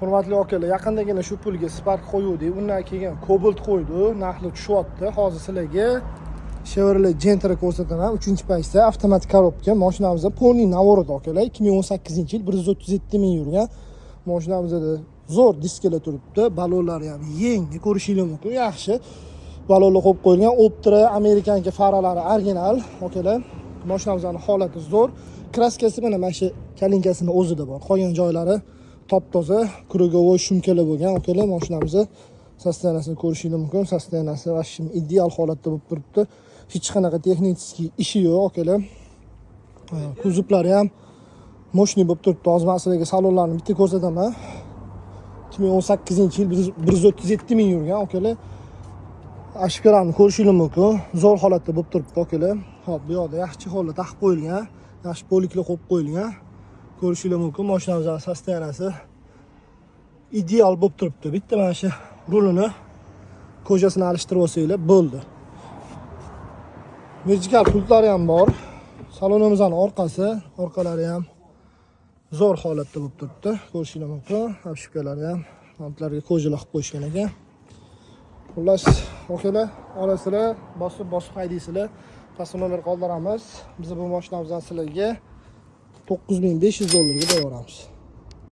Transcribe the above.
Hurmatli akalar, yaqindagina shu pulga Spark qo'yuvdik. Undan keyin Cobalt qo'ydi. Narxi tushyapti. Hozir sizlarga Chevrolet Gentra ko'rsataman. 3-paytda avtomatik korobka. Mashinamizda Pony Navorot akalar. 2018-yil 137 ming yurgan. Mashinamizda zo'r diskalar turibdi. Balonlari ham yangi, ko'rishingiz mumkin. Yaxshi. Balonlar qo'yib qo'yilgan. Optra Amerikanka faralari original akalar. Mashinamizning holati zo'r. Kraskasi mana shu kalinkasini o'zida bor. Qolgan joylari top-toza, krugovoy shumkalar bo'lgan. Akalar, mashinamizni sostenasini ko'rishingiz mumkin. Sostenasi vashim ideal holatda bo'lib turibdi. Hech qanaqa texnik ishi yo'q, akalar. Kuzovlari ham moshni bo'lib turibdi. Hozir men sizlarga salonlarni bitta ko'rsataman. 2018-yil 137 ming yurgan, akalar. Ashkalarni ko'rishingiz mumkin. Zo'r holatda bo'lib turibdi, akalar. Hop, bu yoqda yaxshi holatda taqib qo'yilgan. Yaxshi poliklar qo'yib qo'yilgan. Ko'rishingiz mumkin. Mashinamizning sostenasi ideal bo'lib turibdi. Bitta mana shu rulini ko'jasini alishtirib olsanglar bo'ldi. Vertikal pultlari ham bor. Salonimizning orqalari ham zo'r holatda bo'lib turibdi. Ko'rishingiz mumkin. Shipkalari ham lamplarga ko'jalar qilib qo'yishgan ekan. Xullas, akalar, olasizlar, bosib haydaysizlar. Pastga nomer qoldiramiz. Biz bu mashinamizni sizlarga $9500 ga beramiz.